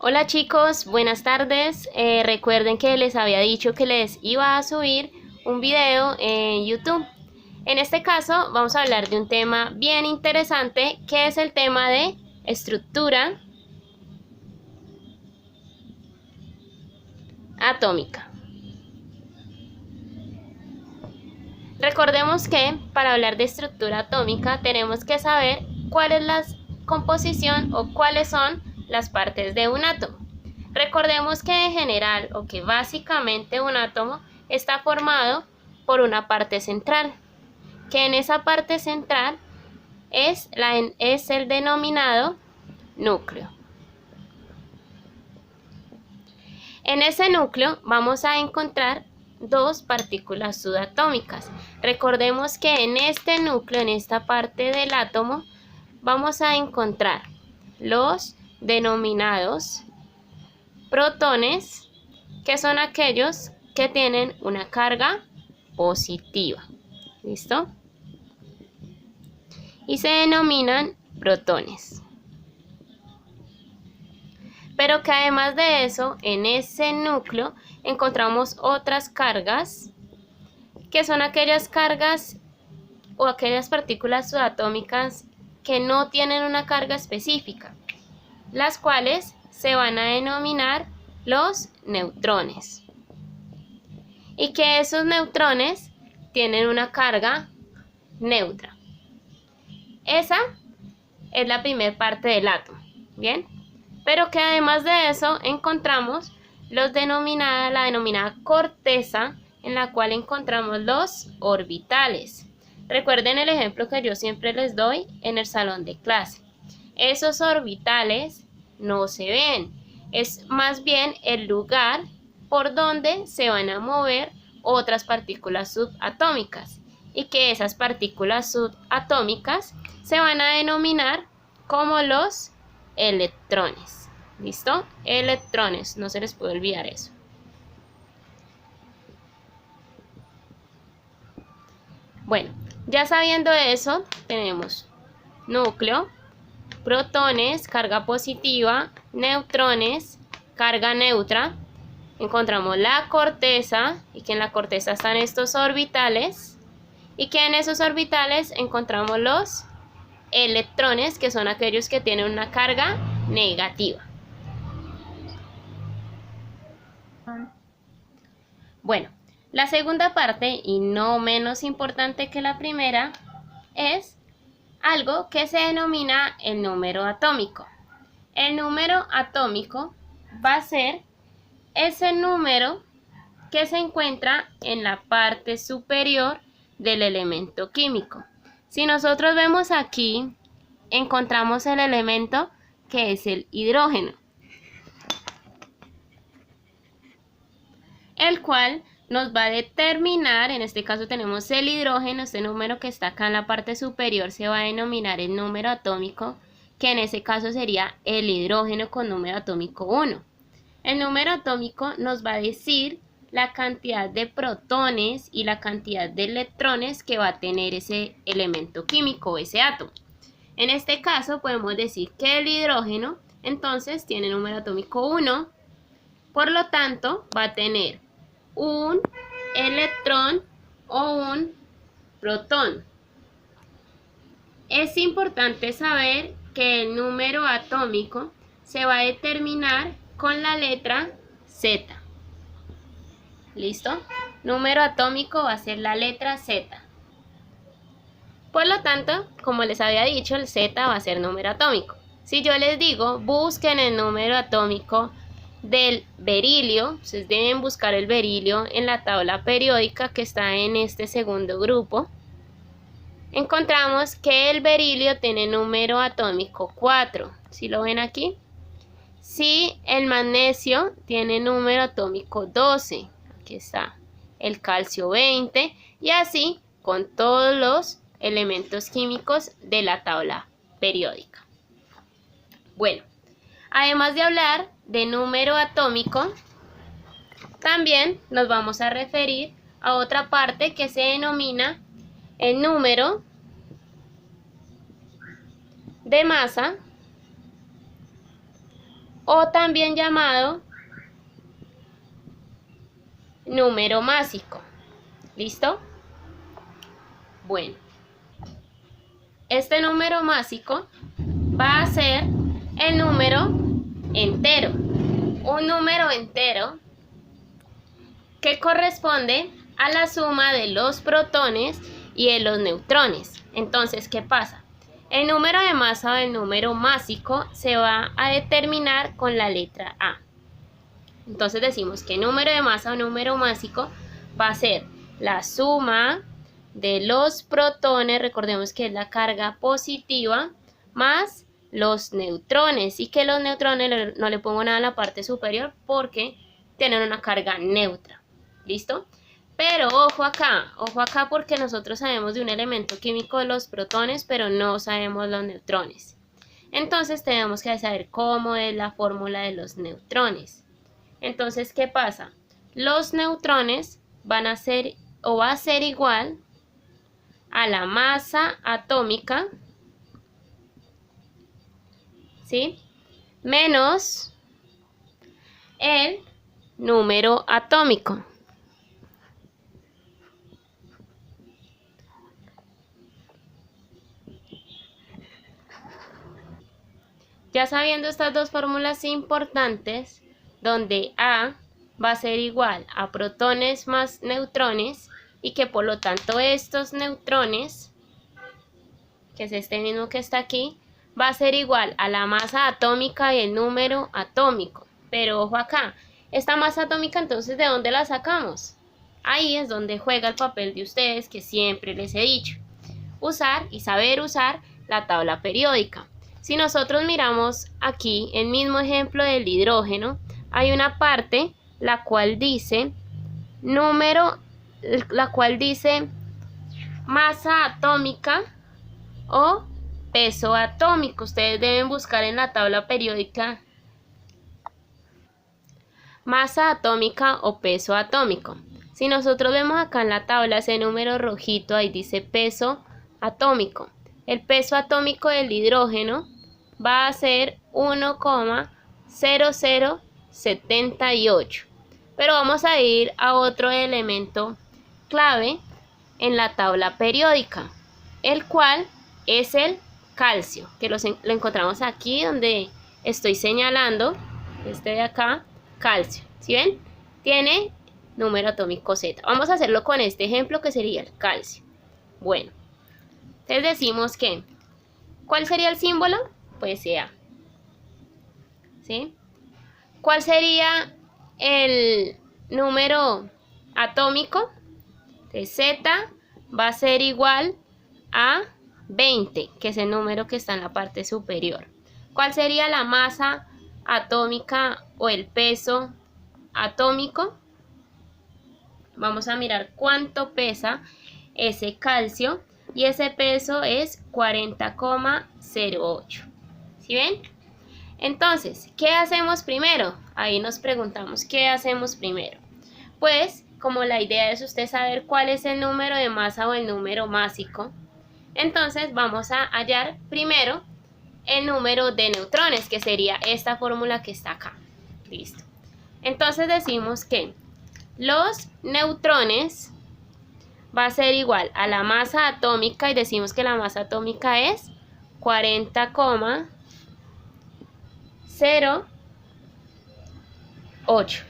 Hola chicos, buenas tardes. Recuerden que les había dicho que les iba a subir un video en YouTube. En este caso vamos a hablar de un tema bien interesante, que es el tema de estructura atómica. Recordemos que para hablar de estructura atómica tenemos que saber cuál es la composición o cuáles son las partes de un átomo. Recordemos que en general o que básicamente un átomo está formado por una parte central, que en esa parte central es el denominado núcleo. En ese núcleo vamos a encontrar dos partículas subatómicas. Recordemos que en este núcleo, en esta parte del átomo, vamos a encontrar los denominados protones, que son aquellos que tienen una carga positiva. ¿Listo? Y se denominan protones. Pero que además de eso, en ese núcleo encontramos otras cargas, que son aquellas cargas o aquellas partículas subatómicas que no tienen una carga específica, las cuales se van a denominar los neutrones. Y que esos neutrones tienen una carga neutra. Esa es la primera parte del átomo, ¿bien? Pero que además de eso encontramos la denominada corteza, en la cual encontramos los orbitales. Recuerden el ejemplo que yo siempre les doy en el salón de clase. Esos orbitales no se ven, es más bien el lugar por donde se van a mover otras partículas subatómicas, y que esas partículas subatómicas se van a denominar como los electrones. ¿Listo? Electrones, no se les puede olvidar eso. Bueno, ya sabiendo eso, tenemos núcleo, protones, carga positiva, neutrones, carga neutra. Encontramos la corteza, y que en la corteza están estos orbitales, y que en esos orbitales encontramos los electrones, que son aquellos que tienen una carga negativa. Bueno, la segunda parte, y no menos importante que la primera, es algo que se denomina el número atómico. El número atómico va a ser ese número que se encuentra en la parte superior del elemento químico. Si nosotros vemos aquí, encontramos el elemento que es el hidrógeno, el cual nos va a determinar, en este caso tenemos el hidrógeno, este número que está acá en la parte superior se va a denominar el número atómico, que en ese caso sería el hidrógeno con número atómico 1. El número atómico nos va a decir la cantidad de protones y la cantidad de electrones que va a tener ese elemento químico o ese átomo. En este caso podemos decir que el hidrógeno entonces tiene número atómico 1, por lo tanto va a tener un electrón o un protón. Es importante saber que el número atómico se va a determinar con la letra Z. ¿Listo? Número atómico va a ser la letra Z. Por lo tanto, como les había dicho, el Z va a ser número atómico. Si yo les digo, busquen el número atómico del berilio, ustedes deben buscar el berilio en la tabla periódica que está en este segundo grupo. Encontramos que el berilio tiene número atómico 4. ¿Sí lo ven aquí? Sí, el magnesio tiene número atómico 12. Aquí está. El calcio 20. Y así con todos los elementos químicos de la tabla periódica. Bueno, además de hablar de número atómico, también nos vamos a referir a otra parte que se denomina el número de masa o también llamado número másico. ¿Listo? Bueno, este número másico va a ser el número entero. Un número entero que corresponde a la suma de los protones y de los neutrones. Entonces, ¿qué pasa? El número de masa o el número másico se va a determinar con la letra A. Entonces decimos que número de masa o número másico va a ser la suma de los protones, recordemos que es la carga positiva, más los neutrones, y que los neutrones no le pongo nada en la parte superior porque tienen una carga neutra. ¿Listo? Pero ojo acá porque nosotros sabemos de un elemento químico los protones, pero no sabemos los neutrones. Entonces tenemos que saber cómo es la fórmula de los neutrones. Entonces, ¿qué pasa? Los neutrones van a ser o va a ser igual a la masa atómica, ¿sí? Menos el número atómico. Ya sabiendo estas dos fórmulas importantes, donde A va a ser igual a protones más neutrones y que por lo tanto estos neutrones, que es este mismo que está aquí, va a ser igual a la masa atómica y el número atómico. Pero ojo acá, esta masa atómica entonces ¿de dónde la sacamos? Ahí es donde juega el papel de ustedes que siempre les he dicho. Usar y saber usar la tabla periódica. Si nosotros miramos aquí el mismo ejemplo del hidrógeno, hay una parte la cual dice masa atómica o peso atómico. Ustedes deben buscar en la tabla periódica masa atómica o peso atómico. Si nosotros vemos acá en la tabla ese número rojito, ahí dice peso atómico. El peso atómico del hidrógeno va a ser 1,0078. Pero vamos a ir a otro elemento clave en la tabla periódica, el cual es el calcio, que lo encontramos aquí donde estoy señalando, este de acá, calcio. ¿Sí ven? Tiene número atómico Z. Vamos a hacerlo con este ejemplo que sería el calcio. Bueno, entonces decimos que, ¿cuál sería el símbolo? Pues Ca. ¿Sí? ¿Cuál sería el número atómico? Entonces Z va a ser igual a 20, que es el número que está en la parte superior. ¿Cuál sería la masa atómica o el peso atómico? Vamos a mirar cuánto pesa ese calcio y ese peso es 40,08. ¿Sí ven? Entonces, ¿qué hacemos primero? Ahí nos preguntamos, ¿qué hacemos primero? Pues, como la idea es usted saber cuál es el número de masa o el número másico, entonces vamos a hallar primero el número de neutrones, que sería esta fórmula que está acá. Listo. Entonces decimos que los neutrones va a ser igual a la masa atómica, y decimos que la masa atómica es 40,08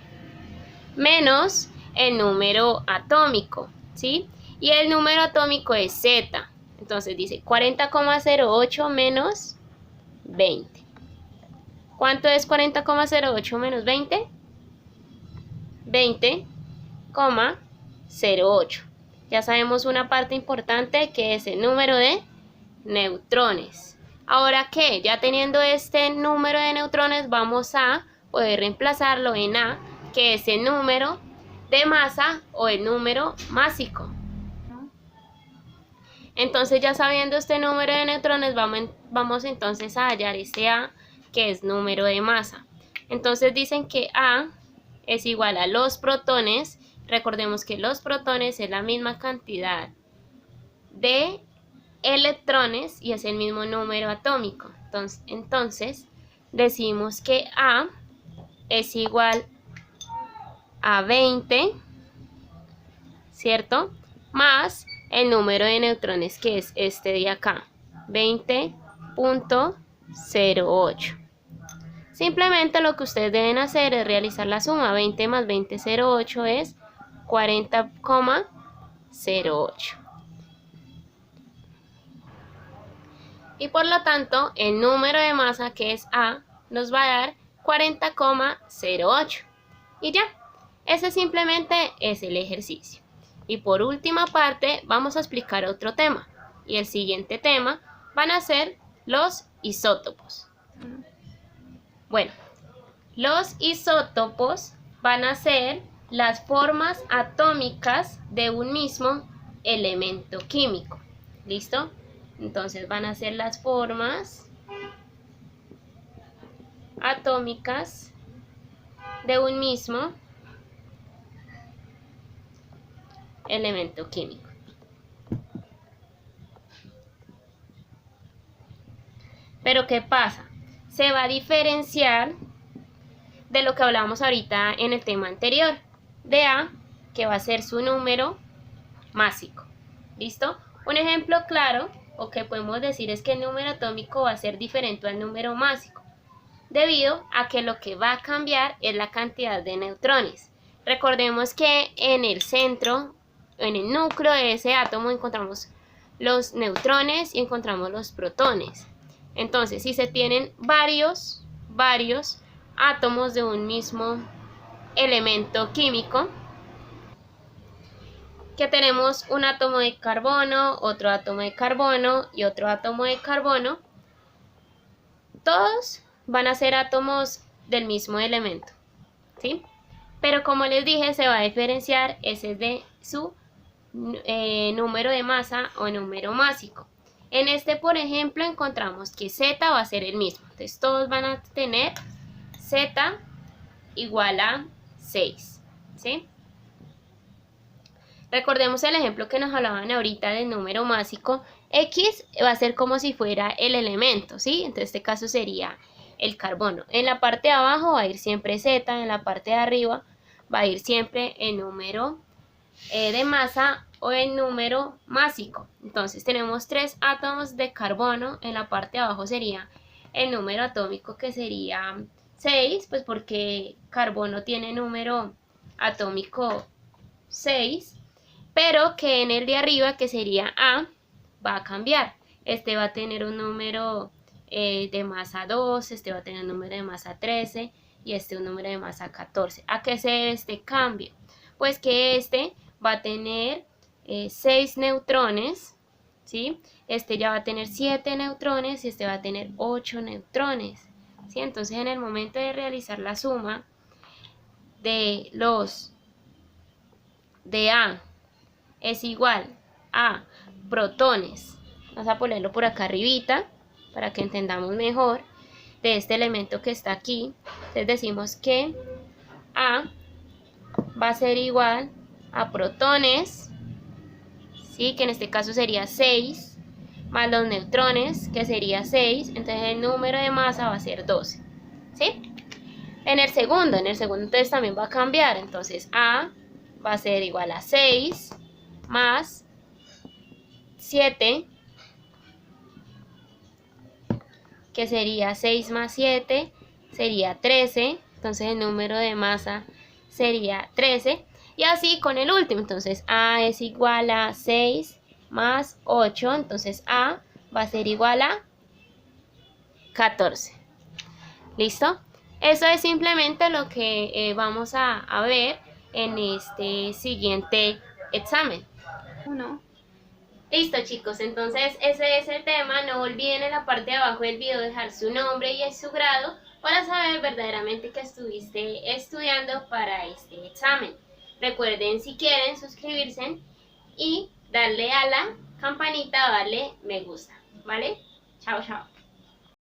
menos el número atómico, ¿sí? Y el número atómico es Z. Entonces dice 40,08 menos 20. ¿Cuánto es 40,08 menos 20? 20,08. Ya sabemos una parte importante que es el número de neutrones. Ahora que ya teniendo este número de neutrones vamos a poder reemplazarlo en A, que es el número de masa o el número másico. Entonces ya sabiendo este número de neutrones vamos entonces a hallar ese A, que es número de masa. Entonces dicen que A es igual a los protones. Recordemos que los protones es la misma cantidad de electrones y es el mismo número atómico. Entonces decimos que A es igual a 20, ¿cierto? Más el número de neutrones, que es este de acá, 20.08. Simplemente lo que ustedes deben hacer es realizar la suma. 20 más 20.08 es 40,08. Y por lo tanto, el número de masa, que es A, nos va a dar 40,08. Y ya, ese simplemente es el ejercicio. Y por última parte, vamos a explicar otro tema. Y el siguiente tema van a ser los isótopos. Bueno, los isótopos van a ser las formas atómicas de un mismo elemento químico. ¿Listo? Entonces van a ser las formas atómicas de un mismo elemento químico. Pero ¿qué pasa? Se va a diferenciar de lo que hablábamos ahorita en el tema anterior, de A, que va a ser su número másico. ¿Listo? Un ejemplo claro, o que podemos decir, es que el número atómico va a ser diferente al número másico, debido a que lo que va a cambiar es la cantidad de neutrones. Recordemos que en el centro, en el núcleo de ese átomo, encontramos los neutrones y encontramos los protones. Entonces, si se tienen varios átomos de un mismo elemento químico, que tenemos un átomo de carbono, otro átomo de carbono y otro átomo de carbono, todos van a ser átomos del mismo elemento, ¿sí? Pero como les dije, se va a diferenciar ese de su número de masa o número másico. En este, por ejemplo, encontramos que Z va a ser el mismo. Entonces, todos van a tener Z igual a 6, ¿sí? Recordemos el ejemplo que nos hablaban ahorita del número másico. X va a ser como si fuera el elemento, ¿sí? Entonces, este caso sería el carbono. En la parte de abajo va a ir siempre Z, en la parte de arriba va a ir siempre el número de masa o el número másico. Entonces tenemos 3 átomos de carbono, en la parte de abajo sería el número atómico, que sería 6, pues porque carbono tiene número atómico 6, pero que en el de arriba, que sería A, va a cambiar. Este va a tener un número de masa 2, este va a tener un número de masa 13 y este un número de masa 14. ¿A qué se debe este cambio? Pues que este va a tener 6 neutrones, ¿sí? Este ya va a tener 7 neutrones y este va a tener 8 neutrones, ¿sí? Entonces, en el momento de realizar la suma de los de A es igual a protones, vamos a ponerlo por acá arribita para que entendamos mejor, de este elemento que está aquí. Entonces decimos que A va a ser igual a protones, ¿sí? Que en este caso sería 6, más los neutrones, que sería 6, entonces el número de masa va a ser 12, ¿sí? En el segundo entonces también va a cambiar, entonces A va a ser igual a 6 más 7, que sería 6 más 7, sería 13, entonces el número de masa sería 13, y así con el último. Entonces A es igual a 6 más 8, entonces A va a ser igual a 14. ¿Listo? Eso es simplemente lo que vamos a ver en este siguiente examen. Listo, chicos, entonces ese es el tema. No olviden en la parte de abajo del video dejar su nombre y su grado para saber verdaderamente que estuviste estudiando para este examen. Recuerden, si quieren, suscribirse y darle a la campanita, darle me gusta, ¿vale? Chao, chao.